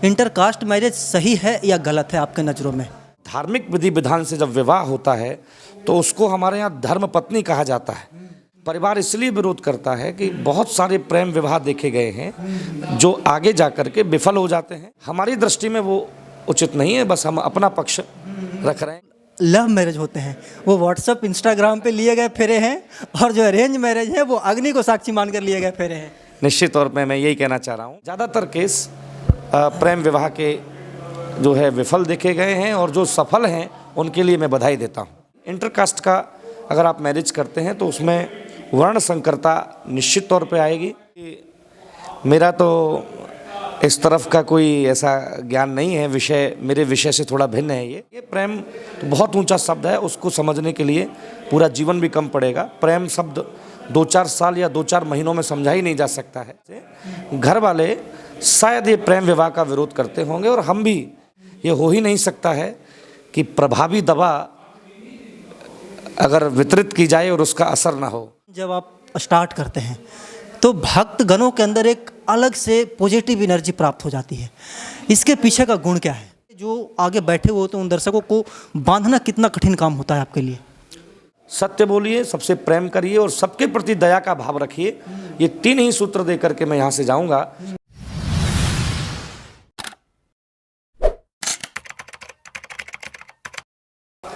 Intercaste marriage सही है या गलत है आपके नज़रों में? धार्मिक विधि विधान से जब विवाह होता है तो उसको हमारे यहाँ धर्मपत्नी कहा जाता है। परिवार इसलिए विरोध करता है कि बहुत सारे प्रेम विवाह देखे गए हैं जो आगे जा कर के विफल हो जाते हैं। हमारी दृष्टि में वो उचित नहीं है, बस हम अपना पक्ष रख रहे हैं। लव मैरिज होते हैं वो व्हाट्सअप इंस्टाग्राम पे लिए गए फेरे हैं, और जो अरेंज मैरिज है वो अग्नि को साक्षी मानकर लिए गए फेरे हैं। निश्चित तौर पे मैं यही कहना चाह रहा हूँ, ज़्यादातर केस प्रेम विवाह के जो है विफल देखे गए हैं, और जो सफल हैं उनके लिए मैं बधाई देता हूँ। इंटरकास्ट का अगर आप मैरिज करते हैं तो उसमें वर्ण संकरता निश्चित तौर पे आएगी। मेरा तो इस तरफ का कोई ऐसा ज्ञान नहीं है, विषय मेरे विषय से थोड़ा भिन्न है। ये प्रेम तो बहुत ऊंचा शब्द है, उसको समझने के लिए पूरा जीवन भी कम पड़ेगा। प्रेम शब्द 2-4 साल या 2-4 महीनों में समझा ही नहीं जा सकता है। घर वाले शायद ये प्रेम विवाह का विरोध करते होंगे, और हम भी, ये हो ही नहीं सकता है कि प्रभावी दवा अगर वितरित की जाए और उसका असर ना हो। जब आप स्टार्ट करते हैं तो भक्त गणों के अंदर एक अलग से पॉजिटिव एनर्जी प्राप्त हो जाती है। इसके पीछे का गुण क्या है? जो आगे बैठे हुए होते हैं उन दर्शकों को बांधना कितना कठिन काम होता है आपके लिए? सत्य बोलिए, सबसे प्रेम करिए और सबके प्रति दया का भाव रखिए। ये 3 ही सूत्र दे करके मैं यहाँ से जाऊँगा।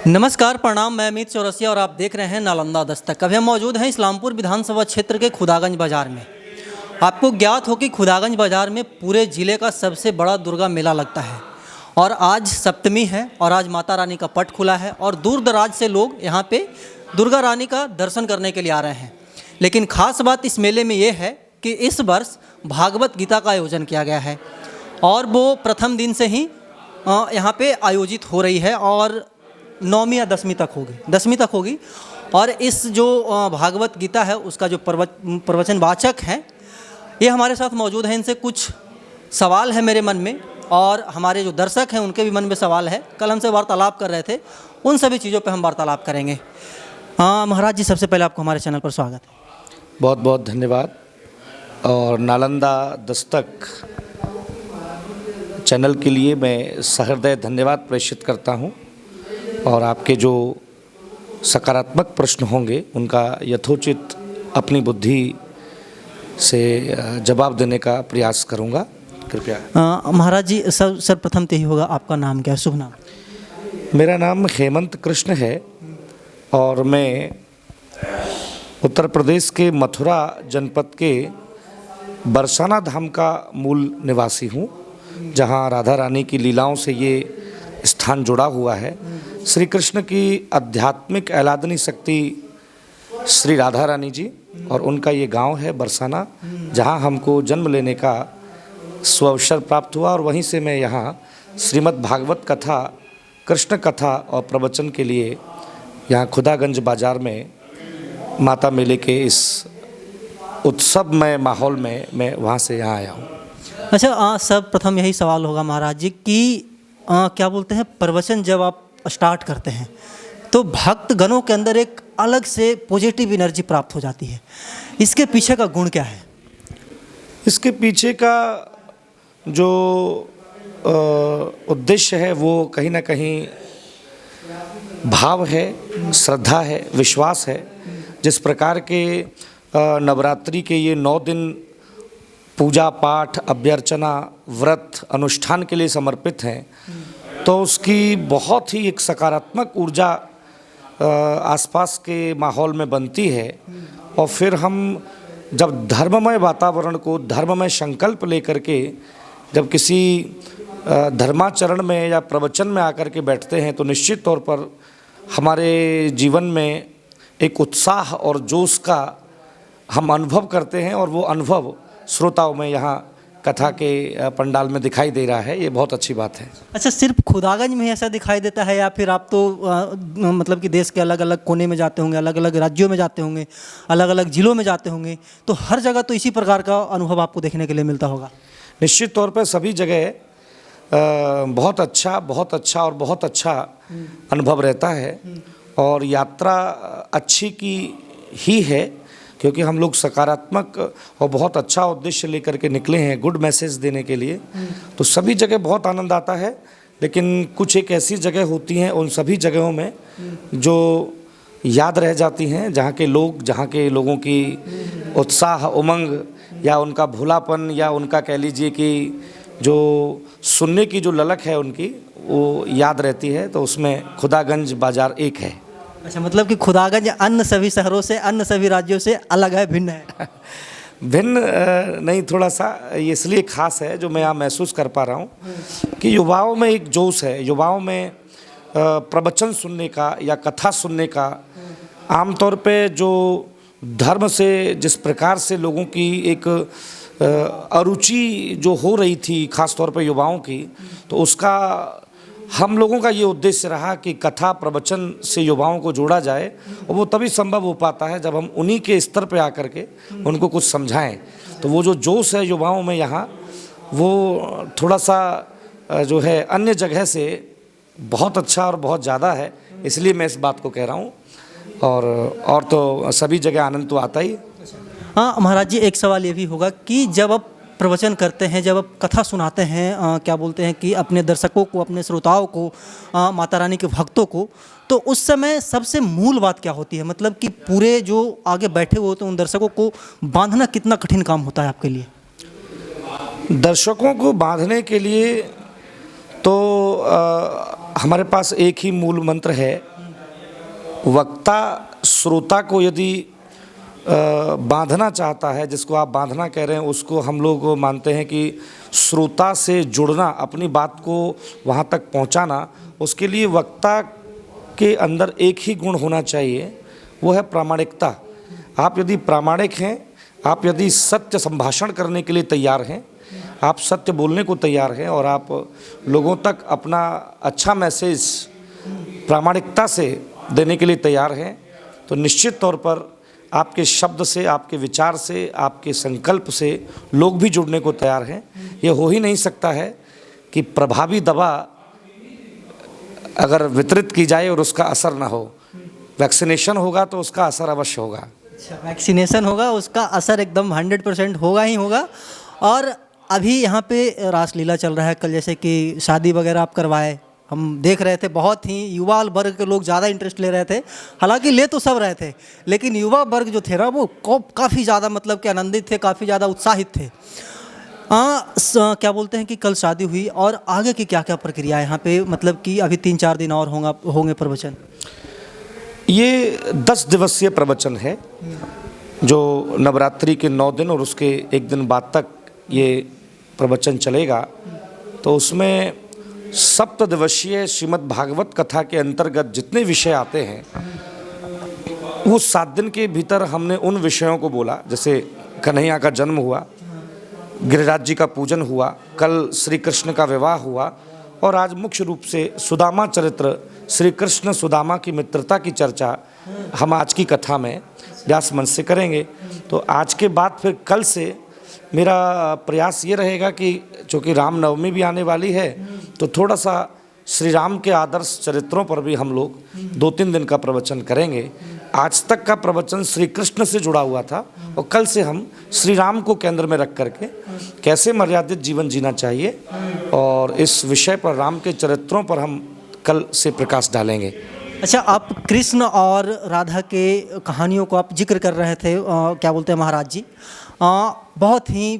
नमस्कार, प्रणाम। मैं अमित चौरसिया और आप देख रहे हैं नालंदा दस्तक। अभी हम मौजूद हैं इस्लामपुर विधानसभा क्षेत्र के खुदागंज बाज़ार में। आपको ज्ञात हो कि खुदागंज बाज़ार में पूरे ज़िले का सबसे बड़ा दुर्गा मेला लगता है, और आज सप्तमी है और आज माता रानी का पट खुला है, और दूर दराज से लोग यहाँ पे दुर्गा रानी का दर्शन करने के लिए आ रहे हैं। लेकिन ख़ास बात इस मेले में ये है कि इस वर्ष भागवत गीता का आयोजन किया गया है, और वो प्रथम दिन से ही यहाँ पे आयोजित हो रही है, और 9वीं या 10वीं तक होगी। और इस जो भागवत गीता है उसका जो प्रवचन वाचक हैं ये हमारे साथ मौजूद हैं। इनसे कुछ सवाल है मेरे मन में, और हमारे जो दर्शक हैं उनके भी मन में सवाल है। कल हमसे वार्तालाप कर रहे थे, उन सभी चीज़ों पे हम वार्तालाप करेंगे। महाराज जी, सबसे पहले आपको हमारे चैनल पर स्वागत है। बहुत बहुत धन्यवाद। और नालंदा दस्तक चैनल के लिए मैं सहृदय धन्यवाद प्रेषित करता हूँ, और आपके जो सकारात्मक प्रश्न होंगे उनका यथोचित अपनी बुद्धि से जवाब देने का प्रयास करूंगा। कृपया। महाराज जी, सर्वप्रथम तो ही होगा, आपका नाम क्या है, शुभ नाम? मेरा नाम हेमंत कृष्ण है, और मैं उत्तर प्रदेश के मथुरा जनपद के बरसाना धाम का मूल निवासी हूँ, जहाँ राधा रानी की लीलाओं से ये स्थान जुड़ा हुआ है। श्री कृष्ण की आध्यात्मिक आह्लादनी शक्ति श्री राधा रानी जी, और उनका ये गांव है बरसाना, जहां हमको जन्म लेने का सुअवसर प्राप्त हुआ, और वहीं से मैं यहाँ श्रीमद् भागवत कथा, कृष्ण कथा और प्रवचन के लिए यहाँ खुदागंज बाज़ार में माता मेले के इस उत्सवमय माहौल में मैं वहाँ से यहाँ आया हूँ। अच्छा, सर्वप्रथम यही सवाल होगा महाराज जी कि क्या बोलते हैं, प्रवचन जब आप स्टार्ट करते हैं तो भक्त गणों के अंदर एक अलग से पॉजिटिव एनर्जी प्राप्त हो जाती है। इसके पीछे का गुण क्या है? इसके पीछे का जो उद्देश्य है वो कहीं ना कहीं भाव है, श्रद्धा है, विश्वास है। जिस प्रकार के नवरात्रि के ये 9 दिन पूजा पाठ, अभ्यर्चना, व्रत, अनुष्ठान के लिए समर्पित हैं, तो उसकी बहुत ही एक सकारात्मक ऊर्जा आसपास के माहौल में बनती है। और फिर हम जब धर्ममय वातावरण को, धर्ममय संकल्प लेकर के जब किसी धर्माचरण में या प्रवचन में आकर के बैठते हैं, तो निश्चित तौर पर हमारे जीवन में एक उत्साह और जोश का हम अनुभव करते हैं, और वो अनुभव श्रोताओं में यहाँ कथा के पंडाल में दिखाई दे रहा है। ये बहुत अच्छी बात है। अच्छा, सिर्फ खुदागंज में ऐसा दिखाई देता है, या फिर आप तो मतलब कि देश के अलग अलग कोने में जाते होंगे, अलग अलग राज्यों में जाते होंगे, अलग अलग ज़िलों में जाते होंगे, तो हर जगह तो इसी प्रकार का अनुभव आपको देखने के लिए मिलता होगा? निश्चित तौर पर सभी जगह बहुत अच्छा और बहुत अच्छा अनुभव रहता है, और यात्रा अच्छी की ही है क्योंकि हम लोग सकारात्मक और बहुत अच्छा उद्देश्य लेकर के निकले हैं, गुड मैसेज देने के लिए। तो सभी जगह बहुत आनंद आता है, लेकिन कुछ एक ऐसी जगह होती हैं उन सभी जगहों में जो याद रह जाती हैं, जहाँ के लोगों की उत्साह, उमंग या उनका भोलापन या उनका कह लीजिए कि जो सुनने की जो ललक है उनकी, वो याद रहती है। तो उसमें खुदागंज बाज़ार एक है। अच्छा, मतलब कि खुदागंज अन्य सभी शहरों से, अन्य सभी राज्यों से अलग है, भिन्न है। भिन्न नहीं, थोड़ा सा ये इसलिए खास है जो मैं यहाँ महसूस कर पा रहा हूँ कि युवाओं में एक जोश है, युवाओं में प्रवचन सुनने का या कथा सुनने का। आमतौर पे जो धर्म से जिस प्रकार से लोगों की एक अरुचि जो हो रही थी, खास तौर पे युवाओं की, तो उसका हम लोगों का ये उद्देश्य रहा कि कथा प्रवचन से युवाओं को जोड़ा जाए, और वो तभी संभव हो पाता है जब हम उन्हीं के स्तर पे आकर के उनको कुछ समझाएं। तो वो जो जोश है युवाओं में यहाँ, वो थोड़ा सा जो है अन्य जगह से बहुत अच्छा और बहुत ज़्यादा है, इसलिए मैं इस बात को कह रहा हूँ। और तो सभी जगह आनंद तो आता ही। हाँ महाराज जी, एक सवाल ये भी होगा कि जब आप प्रवचन करते हैं, जब आप कथा सुनाते हैं, क्या बोलते हैं कि अपने दर्शकों को, अपने श्रोताओं को, माता रानी के भक्तों को, तो उस समय सबसे मूल बात क्या होती है? मतलब कि पूरे जो आगे बैठे हुए होते हैं उन दर्शकों को बांधना कितना कठिन काम होता है आपके लिए? दर्शकों को बांधने के लिए तो हमारे पास एक ही मूल मंत्र है। वक्ता श्रोता को यदि बांधना चाहता है, जिसको आप बांधना कह रहे हैं, उसको हम लोग मानते हैं कि श्रोता से जुड़ना, अपनी बात को वहाँ तक पहुँचाना, उसके लिए वक्ता के अंदर एक ही गुण होना चाहिए, वो है प्रामाणिकता। आप यदि प्रामाणिक हैं, आप यदि सत्य संभाषण करने के लिए तैयार हैं, आप सत्य बोलने को तैयार हैं और आप लोगों तक अपना अच्छा मैसेज प्रामाणिकता से देने के लिए तैयार हैं, तो निश्चित तौर पर आपके शब्द से, आपके विचार से, आपके संकल्प से लोग भी जुड़ने को तैयार हैं। ये हो ही नहीं सकता है कि प्रभावी दवा अगर वितरित की जाए और उसका असर ना हो। वैक्सीनेशन होगा तो उसका असर अवश्य होगा। अच्छा, वैक्सीनेशन होगा, उसका असर एकदम 100% होगा ही होगा। और अभी यहाँ पे रासलीला चल रहा है, कल जैसे कि शादी वगैरह आप करवाए, हम देख रहे थे, बहुत ही युवा वर्ग के लोग ज़्यादा इंटरेस्ट ले रहे थे। हालांकि ले तो सब रहे थे, लेकिन युवा वर्ग जो थे ना, वो काफ़ी ज़्यादा मतलब कि आनंदित थे, काफ़ी ज़्यादा उत्साहित थे। क्या बोलते हैं कि कल शादी हुई, और आगे की क्या क्या प्रक्रिया है यहाँ पे? मतलब कि अभी 3-4 दिन और होंगे प्रवचन। ये 10 दिवसीय प्रवचन है जो नवरात्रि के 9 दिन और उसके एक दिन बाद तक ये प्रवचन चलेगा। तो उसमें सप्तदिवसीय श्रीमद् भागवत कथा के अंतर्गत जितने विषय आते हैं, वो 7 दिन के भीतर हमने उन विषयों को बोला। जैसे कन्हैया का जन्म हुआ, गिरिराज जी का पूजन हुआ, कल श्री कृष्ण का विवाह हुआ, और आज मुख्य रूप से सुदामा चरित्र, श्री कृष्ण सुदामा की मित्रता की चर्चा हम आज की कथा में व्यास मंच से करेंगे। तो आज के बाद फिर कल से मेरा प्रयास ये रहेगा कि चूँकि रामनवमी भी आने वाली है, तो थोड़ा सा श्री राम के आदर्श चरित्रों पर भी हम लोग 2-3 दिन का प्रवचन करेंगे। आज तक का प्रवचन श्री कृष्ण से जुड़ा हुआ था, और कल से हम श्री राम को केंद्र में रख करके कैसे मर्यादित जीवन जीना चाहिए, और इस विषय पर, राम के चरित्रों पर हम कल से प्रकाश डालेंगे। अच्छा, आप कृष्ण और राधा के कहानियों को आप जिक्र कर रहे थे, क्या बोलते हैं महाराज जी, बहुत ही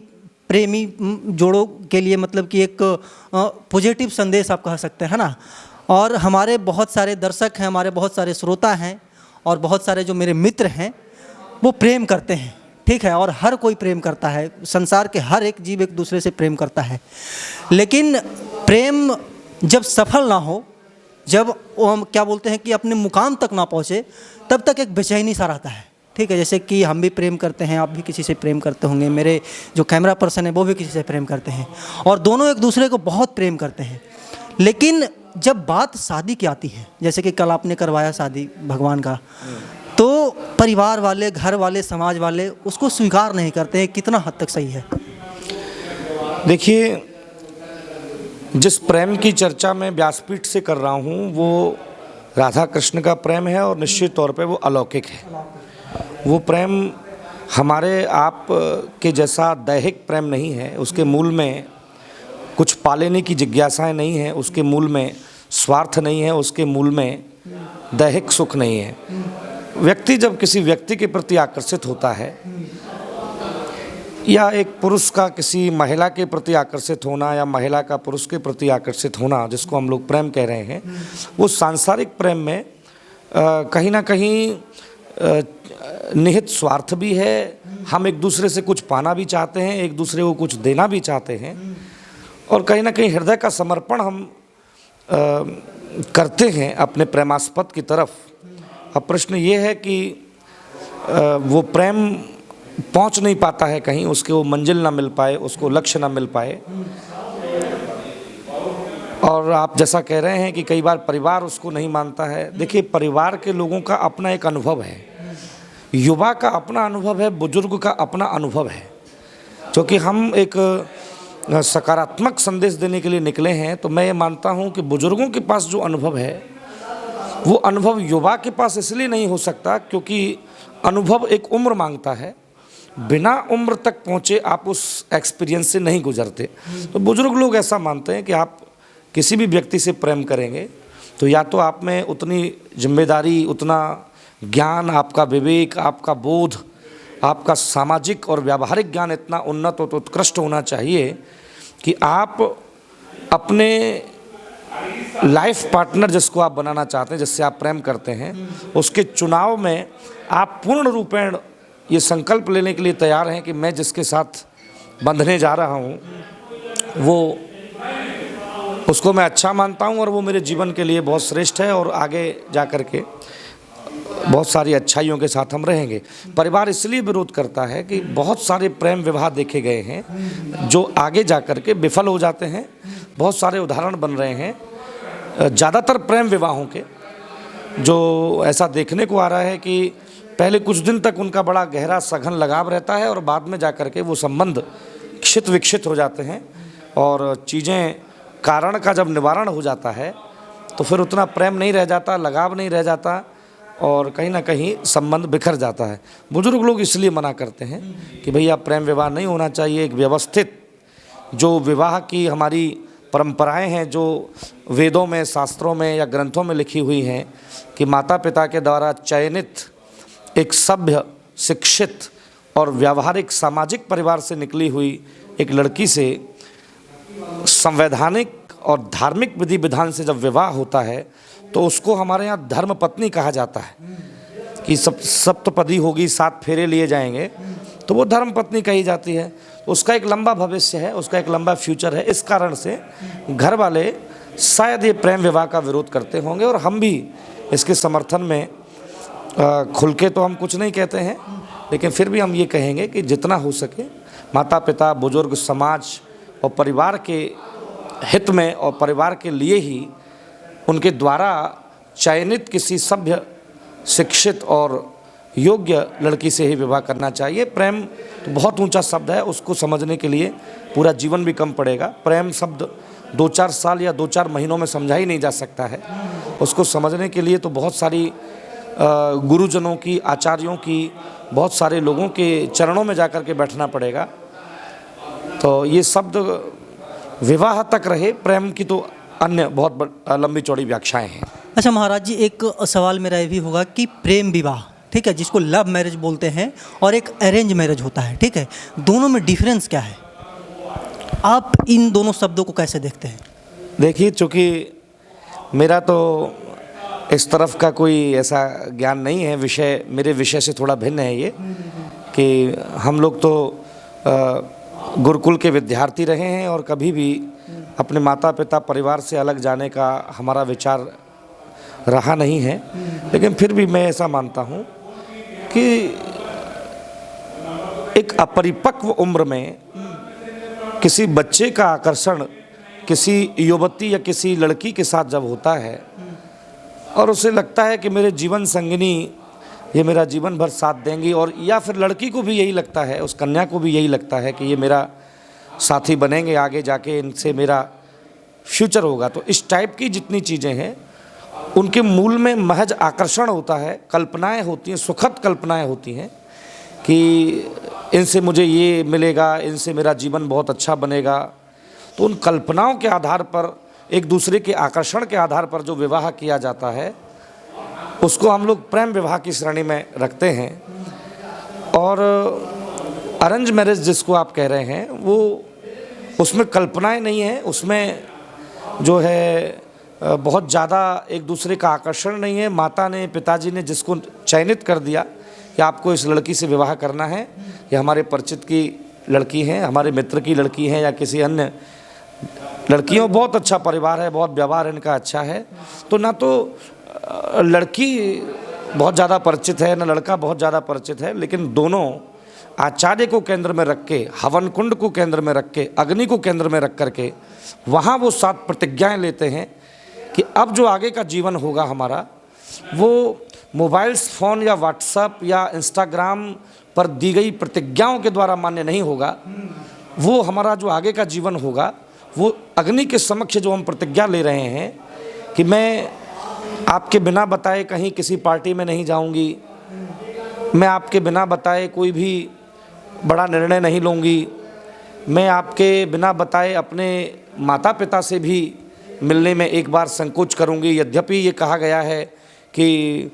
प्रेमी जोड़ों के लिए मतलब कि एक पॉजिटिव संदेश आप कह सकते हैं ना। और हमारे बहुत सारे दर्शक हैं, हमारे बहुत सारे श्रोता हैं, और बहुत सारे जो मेरे मित्र हैं वो प्रेम करते हैं, ठीक है, और हर कोई प्रेम करता है, संसार के हर एक जीव एक दूसरे से प्रेम करता है। लेकिन प्रेम जब सफल ना हो, जब हम क्या बोलते हैं कि अपने मुकाम तक ना पहुँचे, तब तक एक बेचैनी सा रहता है, ठीक है। जैसे कि हम भी प्रेम करते हैं, आप भी किसी से प्रेम करते होंगे, मेरे जो कैमरा पर्सन है वो भी किसी से प्रेम करते हैं, और दोनों एक दूसरे को बहुत प्रेम करते हैं। लेकिन जब बात शादी की आती है, जैसे कि कल आपने करवाया शादी भगवान का, तो परिवार वाले, घर वाले, समाज वाले उसको स्वीकार नहीं करते हैं। कितना हद तक सही है? देखिए, जिस प्रेम की चर्चा मैं व्यासपीठ से कर रहा हूँ वो राधा कृष्ण का प्रेम है, और निश्चित तौर पे वो अलौकिक है। वो प्रेम हमारे आप के जैसा दैहिक प्रेम नहीं है, उसके मूल में कुछ पालेने की जिज्ञासाएं नहीं है, उसके मूल में स्वार्थ नहीं है, उसके मूल में दैहिक सुख नहीं है। व्यक्ति जब किसी व्यक्ति के प्रति आकर्षित होता है, या एक पुरुष का किसी महिला के प्रति आकर्षित होना या महिला का पुरुष के प्रति आकर्षित होना, जिसको हम लोग प्रेम कह रहे हैं, वो सांसारिक प्रेम में कहीं ना कहीं निहित स्वार्थ भी है। हम एक दूसरे से कुछ पाना भी चाहते हैं, एक दूसरे को कुछ देना भी चाहते हैं, और कहीं ना कहीं हृदय का समर्पण हम करते हैं अपने प्रेमास्पद की तरफ। अब प्रश्न ये है कि वो प्रेम पहुंच नहीं पाता है कहीं, उसके वो मंजिल ना मिल पाए, उसको लक्ष्य ना मिल पाए। और आप जैसा कह रहे हैं कि कई बार परिवार उसको नहीं मानता है। देखिए, परिवार के लोगों का अपना एक अनुभव है, युवा का अपना अनुभव है, बुजुर्ग का अपना अनुभव है। क्योंकि हम एक सकारात्मक संदेश देने के लिए निकले हैं, तो मैं ये मानता हूँ कि बुजुर्गों के पास जो अनुभव है, वो अनुभव युवा के पास इसलिए नहीं हो सकता क्योंकि अनुभव एक उम्र मांगता है। बिना उम्र तक पहुँचे आप उस एक्सपीरियंस से नहीं गुजरते। तो बुजुर्ग लोग ऐसा मानते हैं कि आप किसी भी व्यक्ति से प्रेम करेंगे तो या तो आप में उतनी जिम्मेदारी, उतना ज्ञान, आपका विवेक, आपका बोध, आपका सामाजिक और व्यावहारिक ज्ञान इतना उन्नत और उत्कृष्ट होना चाहिए कि आप अपने लाइफ पार्टनर जिसको आप बनाना चाहते हैं, जिससे आप प्रेम करते हैं, उसके चुनाव में आप पूर्ण रूपेण ये संकल्प लेने के लिए तैयार हैं कि मैं जिसके साथ बंधने जा रहा हूँ वो उसको मैं अच्छा मानता हूँ और वो मेरे जीवन के लिए बहुत श्रेष्ठ है और आगे जा कर के बहुत सारी अच्छाइयों के साथ हम रहेंगे। परिवार इसलिए विरोध करता है कि बहुत सारे प्रेम विवाह देखे गए हैं जो आगे जा कर के विफल हो जाते हैं। बहुत सारे उदाहरण बन रहे हैं ज़्यादातर प्रेम विवाहों के, जो ऐसा देखने को आ रहा है कि पहले कुछ दिन तक उनका बड़ा गहरा सघन लगाव रहता है और बाद में जा कर के वो संबंध क्षित विक्षित हो जाते हैं, और चीज़ें कारण का जब निवारण हो जाता है तो फिर उतना प्रेम नहीं रह जाता, लगाव नहीं रह जाता, और कहीं ना कहीं संबंध बिखर जाता है। बुजुर्ग लोग इसलिए मना करते हैं कि भैया प्रेम विवाह नहीं होना चाहिए। एक व्यवस्थित जो विवाह की हमारी परंपराएं हैं, जो वेदों में, शास्त्रों में या ग्रंथों में लिखी हुई हैं कि माता पिता के द्वारा चयनित एक सभ्य, शिक्षित और व्यावहारिक सामाजिक परिवार से निकली हुई एक लड़की से संवैधानिक और धार्मिक विधि विधान से जब विवाह होता है तो उसको हमारे यहाँ धर्म पत्नी कहा जाता है कि सप्तपदी होगी, 7 फेरे लिए जाएंगे, तो वो धर्म पत्नी कही जाती है। उसका एक लंबा भविष्य है, उसका एक लंबा फ्यूचर है। इस कारण से घर वाले शायद ये प्रेम विवाह का विरोध करते होंगे, और हम भी इसके समर्थन में खुल के तो हम कुछ नहीं कहते हैं, लेकिन फिर भी हम ये कहेंगे कि जितना हो सके माता पिता, बुजुर्ग, समाज और परिवार के हित में और परिवार के लिए ही उनके द्वारा चयनित किसी सभ्य, शिक्षित और योग्य लड़की से ही विवाह करना चाहिए। प्रेम तो बहुत ऊंचा शब्द है, उसको समझने के लिए पूरा जीवन भी कम पड़ेगा। प्रेम शब्द 2-4 साल या 2-4 महीनों में समझा ही नहीं जा सकता है। उसको समझने के लिए तो बहुत सारी गुरुजनों की, आचार्यों की, बहुत सारे लोगों के चरणों में जाकर के बैठना पड़ेगा। तो ये शब्द विवाह तक रहे, प्रेम की तो अन्य बहुत लंबी चौड़ी व्याख्याएं हैं। अच्छा महाराज जी, एक सवाल मेरा ये भी होगा कि प्रेम विवाह, ठीक है, जिसको लव मैरिज बोलते हैं, और एक अरेंज मैरिज होता है, ठीक है, दोनों में डिफरेंस क्या है? आप इन दोनों शब्दों को कैसे देखते हैं? देखिए, चूँकि मेरा तो इस तरफ का कोई ऐसा ज्ञान नहीं है, विषय मेरे विषय से थोड़ा भिन्न है ये, कि हम लोग तो गुरुकुल के विद्यार्थी रहे हैं और कभी भी अपने माता पिता, परिवार से अलग जाने का हमारा विचार रहा नहीं है। लेकिन फिर भी मैं ऐसा मानता हूँ कि एक अपरिपक्व उम्र में किसी बच्चे का आकर्षण किसी युवती या किसी लड़की के साथ जब होता है और उसे लगता है कि मेरे जीवन संगिनी ये मेरा जीवन भर साथ देंगी, और या फिर लड़की को भी यही लगता है, उस कन्या को भी यही लगता है कि ये मेरा साथी बनेंगे, आगे जाके इनसे मेरा फ्यूचर होगा। तो इस टाइप की जितनी चीज़ें हैं उनके मूल में महज आकर्षण होता है, कल्पनाएं होती हैं, सुखद कल्पनाएं होती हैं। कि इनसे मुझे ये मिलेगा, इनसे मेरा जीवन बहुत अच्छा बनेगा। तो उन कल्पनाओं के आधार पर, एक दूसरे के आकर्षण के आधार पर जो विवाह किया जाता है उसको हम लोग प्रेम विवाह की श्रेणी में रखते हैं। और अरेंज मैरिज जिसको आप कह रहे हैं, वो उसमें कल्पनाएं नहीं हैं, उसमें जो है बहुत ज़्यादा एक दूसरे का आकर्षण नहीं है। माता ने, पिताजी ने जिसको चयनित कर दिया कि आपको इस लड़की से विवाह करना है, या हमारे परिचित की लड़की है, हमारे मित्र की लड़की है, या किसी अन्य लड़कियों, बहुत अच्छा परिवार है, बहुत व्यवहार इनका अच्छा है, तो ना तो लड़की बहुत ज़्यादा परिचित है, ना लड़का बहुत ज़्यादा परिचित है, लेकिन दोनों आचार्य को केंद्र में रख के, हवन कुंड को केंद्र में रख के, अग्नि को केंद्र में रख करके वहाँ वो 7 प्रतिज्ञाएं लेते हैं कि अब जो आगे का जीवन होगा हमारा, वो मोबाइल्स फ़ोन या व्हाट्सएप या इंस्टाग्राम पर दी गई प्रतिज्ञाओं के द्वारा मान्य नहीं होगा। वो हमारा जो आगे का जीवन होगा वो अग्नि के समक्ष जो हम प्रतिज्ञा ले रहे हैं कि मैं आपके बिना बताए कहीं किसी पार्टी में नहीं जाऊंगी, मैं आपके बिना बताए कोई भी बड़ा निर्णय नहीं लूँगी, मैं आपके बिना बताए अपने माता पिता से भी मिलने में एक बार संकोच करूँगी। यद्यपि ये कहा गया है कि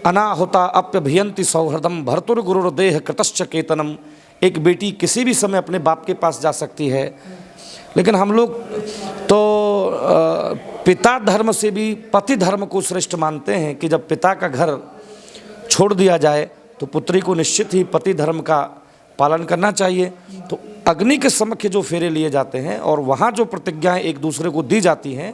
अनाहुता अप्यभियंति सौहृदम भर्तुर गुरुर्देह कृतश्च केतनम। एक बेटी किसी भी समय अपने बाप के पास जा सकती है, लेकिन हम लोग तो पिता धर्म से भी पति धर्म को श्रेष्ठ मानते हैं कि जब पिता का घर छोड़ दिया जाए तो पुत्री को निश्चित ही पति धर्म का पालन करना चाहिए। तो अग्नि के समक्ष जो फेरे लिए जाते हैं और वहाँ जो प्रतिज्ञाएं एक दूसरे को दी जाती हैं,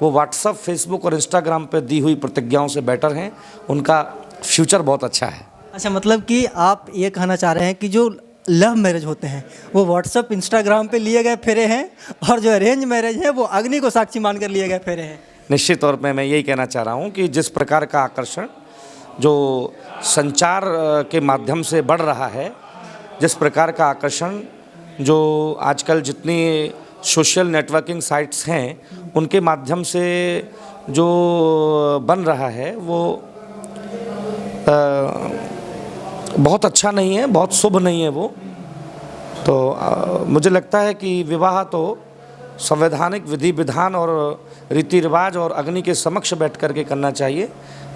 वो व्हाट्सएप, फेसबुक और इंस्टाग्राम पर दी हुई प्रतिज्ञाओं से बेटर हैं। उनका फ्यूचर बहुत अच्छा है। अच्छा, मतलब कि आप ये कहना चाह रहे हैं कि जो लव मैरिज होते हैं वो व्हाट्सएप, इंस्टाग्राम पे लिए गए फेरे हैं, और जो अरेंज मैरिज है वो अग्नि को साक्षी मानकर लिए गए फेरे हैं। निश्चित तौर पे मैं यही कहना चाह रहा हूँ कि जिस प्रकार का आकर्षण जो संचार के माध्यम से बढ़ रहा है, जिस प्रकार का आकर्षण जो आजकल जितनी सोशल नेटवर्किंग साइट्स हैं उनके माध्यम से जो बन रहा है, वो बहुत अच्छा नहीं है, बहुत शुभ नहीं है वो। तो मुझे लगता है कि विवाह तो संवैधानिक विधि विधान और रीति रिवाज और अग्नि के समक्ष बैठ कर के करना चाहिए।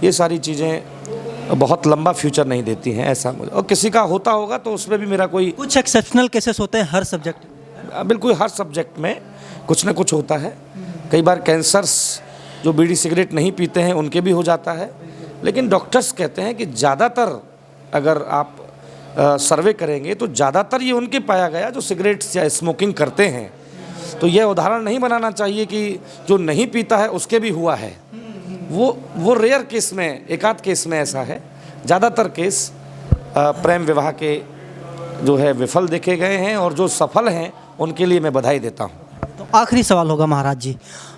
ये सारी चीज़ें बहुत लंबा फ्यूचर नहीं देती हैं, ऐसा मुझे, और किसी का होता होगा तो उसमें भी मेरा कोई, कुछ एक्सेप्शनल केसेस होते हैं हर सब्जेक्ट, बिल्कुल हर सब्जेक्ट में कुछ ना कुछ होता है। कई बार कैंसर्स जो बीड़ी सिगरेट नहीं पीते हैं उनके भी हो जाता है, लेकिन डॉक्टर्स कहते हैं कि ज़्यादातर अगर आप सर्वे करेंगे तो ज़्यादातर ये उनके पाया गया जो सिगरेट्स या स्मोकिंग करते हैं। तो यह उदाहरण नहीं बनाना चाहिए कि जो नहीं पीता है उसके भी हुआ है। वो रेयर केस में, एकाध केस में ऐसा है। ज़्यादातर केस प्रेम विवाह के जो है विफल देखे गए हैं, और जो सफल हैं उनके लिए मैं बधाई देता हूँ। तो आखिरी सवाल होगा महाराज जी,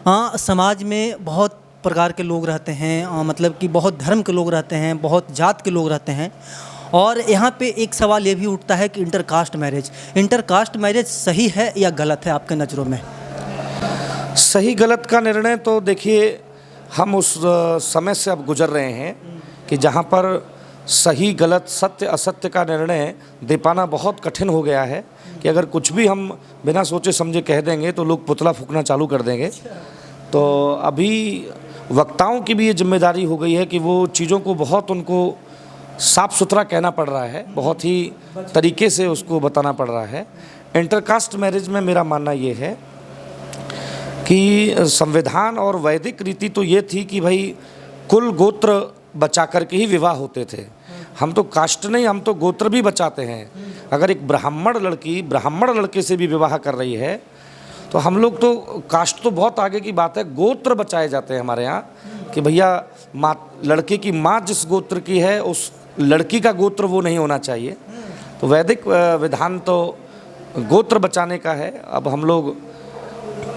समाज में बहुत प्रकार के लोग रहते हैं, मतलब कि बहुत धर्म के लोग रहते हैं, बहुत जात के लोग रहते हैं, और यहाँ पे एक सवाल ये भी उठता है कि इंटरकास्ट मैरिज सही है या गलत है आपके नज़रों में? सही गलत का निर्णय तो देखिए, हम उस समय से अब गुजर रहे हैं कि जहाँ पर सही गलत, सत्य असत्य का निर्णय दे पाना बहुत कठिन हो गया है। कि अगर कुछ भी हम बिना सोचे समझे कह देंगे तो लोग पुतला फूंकना चालू कर देंगे। तो अभी वक्ताओं की भी ये जिम्मेदारी हो गई है कि वो चीज़ों को बहुत उनको साफ़ सुथरा कहना पड़ रहा है, बहुत ही तरीके से उसको बताना पड़ रहा है। इंटरकास्ट मैरिज में मेरा मानना ये है कि संविधान और वैदिक रीति तो ये थी कि भाई कुल गोत्र बचा कर के ही विवाह होते थे। हम तो कास्ट नहीं, हम तो गोत्र भी बचाते हैं। अगर एक ब्राह्मण लड़की ब्राह्मण लड़के से भी विवाह कर रही है तो हम लोग तो, कास्ट तो बहुत आगे की बात है, गोत्र बचाए जाते हैं हमारे यहाँ कि भैया माँ, लड़के की माँ जिस गोत्र की है उस लड़की का गोत्र वो नहीं होना चाहिए। तो वैदिक विधान तो गोत्र बचाने का है। अब हम लोग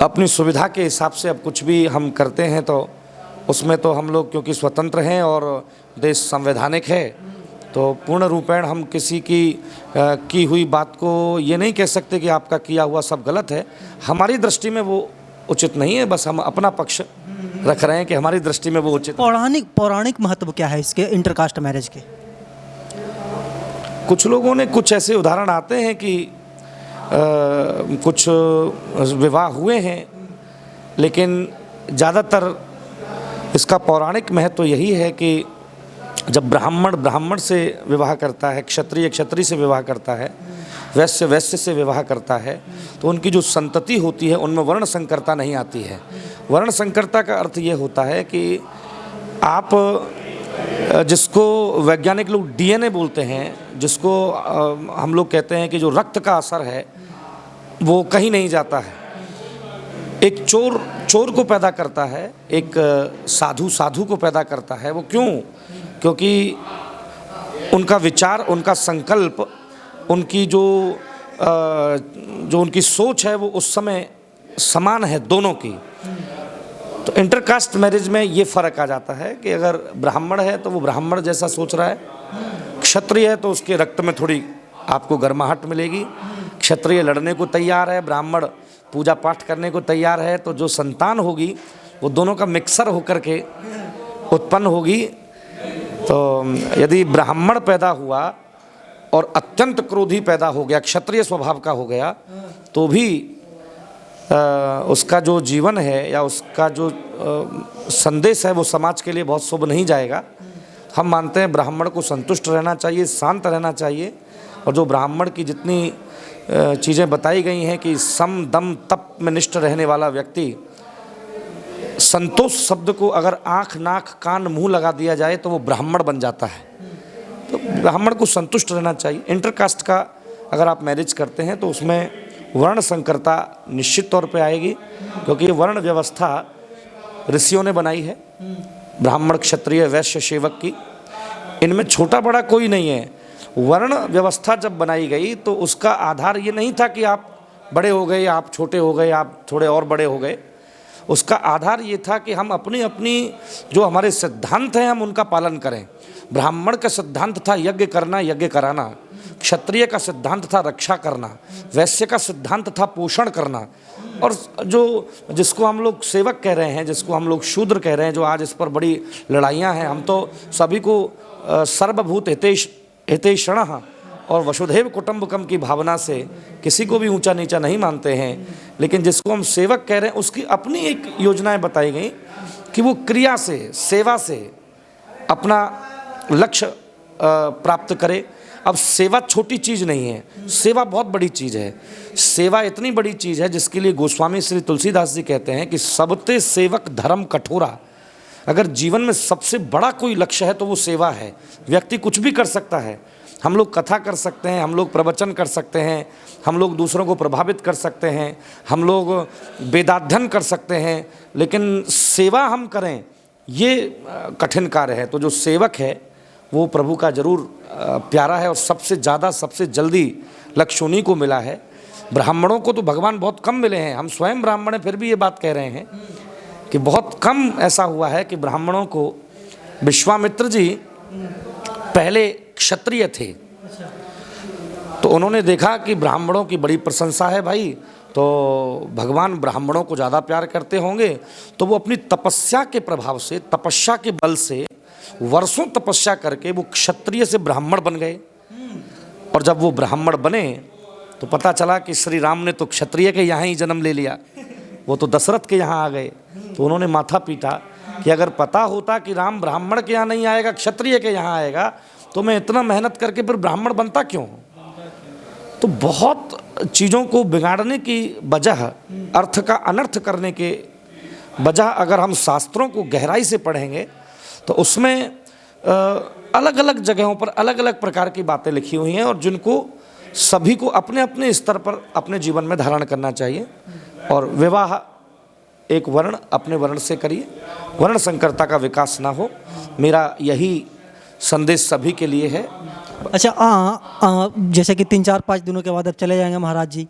अपनी सुविधा के हिसाब से अब कुछ भी हम करते हैं तो उसमें तो हम लोग क्योंकि स्वतंत्र हैं और देश संवैधानिक है, तो पूर्ण रूपेण हम किसी की हुई बात को ये नहीं कह सकते कि आपका किया हुआ सब गलत है। हमारी दृष्टि में वो उचित नहीं है, बस हम अपना पक्ष रख रहे हैं कि हमारी दृष्टि में वो उचित। पौराणिक महत्व क्या है इसके इंटरकास्ट मैरिज के? कुछ लोगों ने कुछ ऐसे उदाहरण आते हैं कि कुछ विवाह हुए हैं, लेकिन ज़्यादातर इसका पौराणिक महत्व यही है कि जब ब्राह्मण ब्राह्मण से विवाह करता है, क्षत्रिय क्षत्रिय से विवाह करता है, वैश्य वैश्य से विवाह करता है, तो उनकी जो संतति होती है उनमें वर्ण संकरता नहीं आती है। वर्ण संकरता का अर्थ ये होता है कि आप जिसको वैज्ञानिक लोग डीएनए बोलते हैं, जिसको हम लोग कहते हैं कि जो रक्त का असर है वो कहीं नहीं जाता है। एक चोर चोर को पैदा करता है, एक साधु साधु को पैदा करता है। वो क्यों? क्योंकि उनका विचार, उनका संकल्प, उनकी जो उनकी सोच है वो उस समय समान है दोनों की। तो इंटरकास्ट मैरिज में ये फ़र्क आ जाता है कि अगर ब्राह्मण है तो वो ब्राह्मण जैसा सोच रहा है, क्षत्रिय है तो उसके रक्त में थोड़ी आपको गर्माहट मिलेगी। क्षत्रिय लड़ने को तैयार है, ब्राह्मण पूजा पाठ करने को तैयार है, तो जो संतान होगी वो दोनों का मिक्सर होकर के उत्पन्न होगी। तो यदि ब्राह्मण पैदा हुआ और अत्यंत क्रोधी पैदा हो गया, क्षत्रिय स्वभाव का हो गया, तो भी उसका जो जीवन है या उसका जो संदेश है वो समाज के लिए बहुत शुभ नहीं जाएगा। हम मानते हैं ब्राह्मण को संतुष्ट रहना चाहिए, शांत रहना चाहिए, और जो ब्राह्मण की जितनी चीज़ें बताई गई हैं कि सम दम तप में निष्ठ रहने वाला व्यक्ति, संतोष शब्द को अगर आँख नाक कान मुंह लगा दिया जाए तो वो ब्राह्मण बन जाता है। तो ब्राह्मण को संतुष्ट रहना चाहिए। इंटरकास्ट का अगर आप मैरिज करते हैं तो उसमें वर्ण संकरता निश्चित तौर पे आएगी, क्योंकि ये वर्ण व्यवस्था ऋषियों ने बनाई है, ब्राह्मण क्षत्रिय वैश्य सेवक की। इनमें छोटा बड़ा कोई नहीं है। वर्ण व्यवस्था जब बनाई गई तो उसका आधार ये नहीं था कि आप बड़े हो गए, आप छोटे हो गए, आप थोड़े और बड़े हो गए। उसका आधार ये था कि हम अपनी अपनी जो हमारे सिद्धांत हैं हम उनका पालन करें। ब्राह्मण का सिद्धांत था यज्ञ करना, यज्ञ कराना। क्षत्रिय का सिद्धांत था रक्षा करना। वैश्य का सिद्धांत था पोषण करना। और जिसको हम लोग सेवक कह रहे हैं, जिसको हम लोग शूद्र कह रहे हैं, जो आज इस पर बड़ी लड़ाइयाँ हैं, हम तो सभी को सर्वभूत हितैषणः और वसुधैव कुटुम्बकम की भावना से किसी को भी ऊंचा नीचा नहीं मानते हैं। लेकिन जिसको हम सेवक कह रहे हैं उसकी अपनी एक योजनाएं बताई गई कि वो क्रिया से, सेवा से अपना लक्ष्य प्राप्त करे। अब सेवा छोटी चीज़ नहीं है, सेवा बहुत बड़ी चीज़ है। सेवा इतनी बड़ी चीज़ है जिसके लिए गोस्वामी श्री तुलसीदास जी कहते हैं कि सबते सेवक धर्म कठोरा। अगर जीवन में सबसे बड़ा कोई लक्ष्य है तो वो सेवा है। व्यक्ति कुछ भी कर सकता है, हम लोग कथा कर सकते हैं, हम लोग प्रवचन कर सकते हैं, हम लोग दूसरों को प्रभावित कर सकते हैं, हम लोग वेदाध्ययन कर सकते हैं, लेकिन सेवा हम करें ये कठिन कार्य है। तो जो सेवक है वो प्रभु का जरूर प्यारा है, और सबसे ज़्यादा सबसे जल्दी लक्ष्य उन्हीं को मिला है। ब्राह्मणों को तो भगवान बहुत कम मिले हैं। हम स्वयं ब्राह्मण हैं फिर भी ये बात कह रहे हैं कि बहुत कम ऐसा हुआ है कि ब्राह्मणों को, विश्वामित्र जी पहले क्षत्रिय थे, तो उन्होंने देखा कि ब्राह्मणों की बड़ी प्रशंसा है भाई, तो भगवान ब्राह्मणों को ज़्यादा प्यार करते होंगे, तो वो अपनी तपस्या के प्रभाव से, तपस्या के बल से वर्षों तपस्या करके वो क्षत्रिय से ब्राह्मण बन गए। और जब वो ब्राह्मण बने तो पता चला कि श्री राम ने तो क्षत्रिय के यहाँ ही जन्म ले लिया, वो तो दशरथ के यहाँ आ गए। तो उन्होंने माथा पीटा कि अगर पता होता कि राम ब्राह्मण के यहाँ नहीं आएगा, क्षत्रिय के यहाँ आएगा, तो मैं इतना मेहनत करके फिर ब्राह्मण बनता क्यों। तो बहुत चीज़ों को बिगाड़ने की वजह, अर्थ का अनर्थ करने के वजह अगर हम शास्त्रों को गहराई से पढ़ेंगे तो उसमें अलग अलग जगहों पर अलग अलग प्रकार की बातें लिखी हुई हैं, और जिनको सभी को अपने अपने स्तर पर अपने जीवन में धारण करना चाहिए। और विवाह एक वर्ण अपने वर्ण से करिए, वर्ण संकरता का विकास ना हो। मेरा यही संदेश सभी के लिए है। अच्छा, जैसे कि 3-4-5 दिनों के बाद अब चले जाएंगे महाराज जी,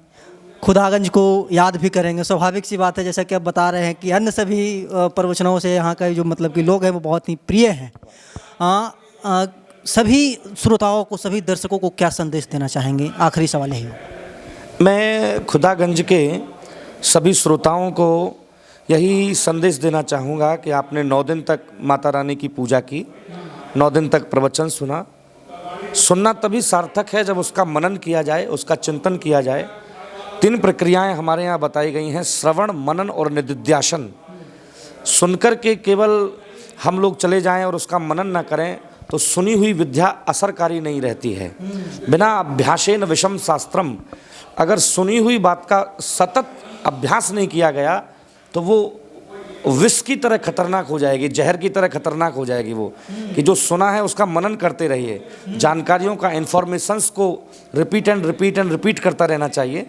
खुदागंज को याद भी करेंगे। स्वाभाविक सी बात है, जैसा कि आप बता रहे हैं कि अन्य सभी प्रवचनों से यहाँ का जो मतलब कि लोग हैं वो बहुत ही प्रिय हैं। सभी श्रोताओं को, सभी दर्शकों को क्या संदेश देना चाहेंगे? आखिरी सवाल यही हो। मैं खुदागंज के सभी श्रोताओं को यही संदेश देना चाहूँगा कि आपने 9 दिन तक माता रानी की पूजा की, 9 दिन तक प्रवचन सुना, सुनना तभी सार्थक है जब उसका मनन किया जाए, उसका चिंतन किया जाए। 3 प्रक्रियाएं हमारे यहाँ बताई गई हैं, श्रवण, मनन और निदिध्यासन। सुनकर के केवल हम लोग चले जाएं और उसका मनन ना करें तो सुनी हुई विद्या असरकारी नहीं रहती है। बिना अभ्यासेन विषम शास्त्रम, अगर सुनी हुई बात का सतत अभ्यास नहीं किया गया तो वो विष की तरह खतरनाक हो जाएगी, जहर की तरह खतरनाक हो जाएगी। वो कि जो सुना है उसका मनन करते रहिए, जानकारियों का, इन्फॉर्मेशंस को रिपीट एंड रिपीट करता रहना चाहिए,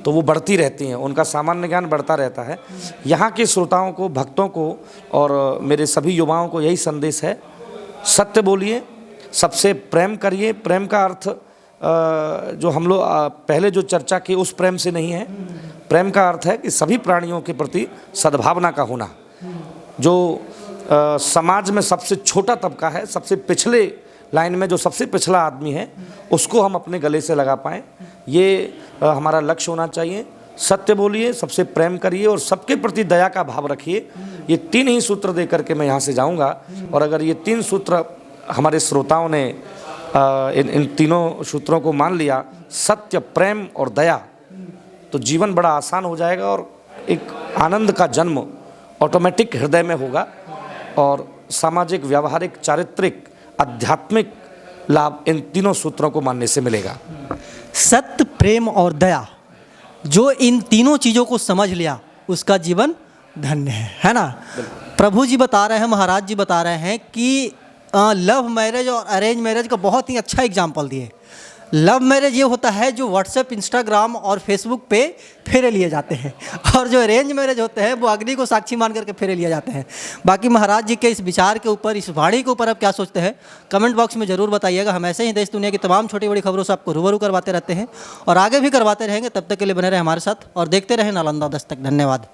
तो वो बढ़ती रहती हैं, उनका सामान्य ज्ञान बढ़ता रहता है। यहाँ के श्रोताओं को, भक्तों को और मेरे सभी युवाओं को यही संदेश है, सत्य बोलिए, सबसे प्रेम करिए। प्रेम का अर्थ जो हम लोग पहले जो चर्चा की उस प्रेम से नहीं है। प्रेम का अर्थ है कि सभी प्राणियों के प्रति सद्भावना का होना। जो समाज में सबसे छोटा तबका है, सबसे पिछले लाइन में जो सबसे पिछला आदमी है, उसको हम अपने गले से लगा पाएँ, ये हमारा लक्ष्य होना चाहिए। सत्य बोलिए, सबसे प्रेम करिए और सबके प्रति दया का भाव रखिए। ये 3 ही सूत्र दे करके मैं यहाँ से जाऊँगा। और अगर ये 3 सूत्र हमारे श्रोताओं ने इन तीनों सूत्रों को मान लिया, सत्य, प्रेम और दया, तो जीवन बड़ा आसान हो जाएगा और एक आनंद का जन्म ऑटोमेटिक हृदय में होगा और सामाजिक, व्यावहारिक, चारित्रिक, आध्यात्मिक लाभ इन तीनों सूत्रों को मानने से मिलेगा। सत्य, प्रेम और दया, जो इन तीनों चीज़ों को समझ लिया उसका जीवन धन्य है ना। प्रभु जी बता रहे हैं, महाराज जी बता रहे हैं कि लव मैरिज और अरेंज मैरिज का बहुत ही अच्छा एग्जाम्पल दिए। लव मैरिज ये होता है जो व्हाट्सएप, इंस्टाग्राम और फेसबुक पे फेरे लिए जाते हैं, और जो अरेंज मैरिज होते हैं वो अग्नि को साक्षी मान करके फेरे लिए जाते हैं। बाकी महाराज जी के इस विचार के ऊपर, इस वाणी के ऊपर आप क्या सोचते हैं, कमेंट बॉक्स में ज़रूर बताइएगा। हम ऐसे ही देश दुनिया की तमाम छोटी बड़ी खबरों से आपको रूबरू करवाते रहते हैं और आगे भी करवाते रहेंगे। तब तक के लिए बने रहे हमारे साथ और देखते रहें नालंदा दस्तक। धन्यवाद।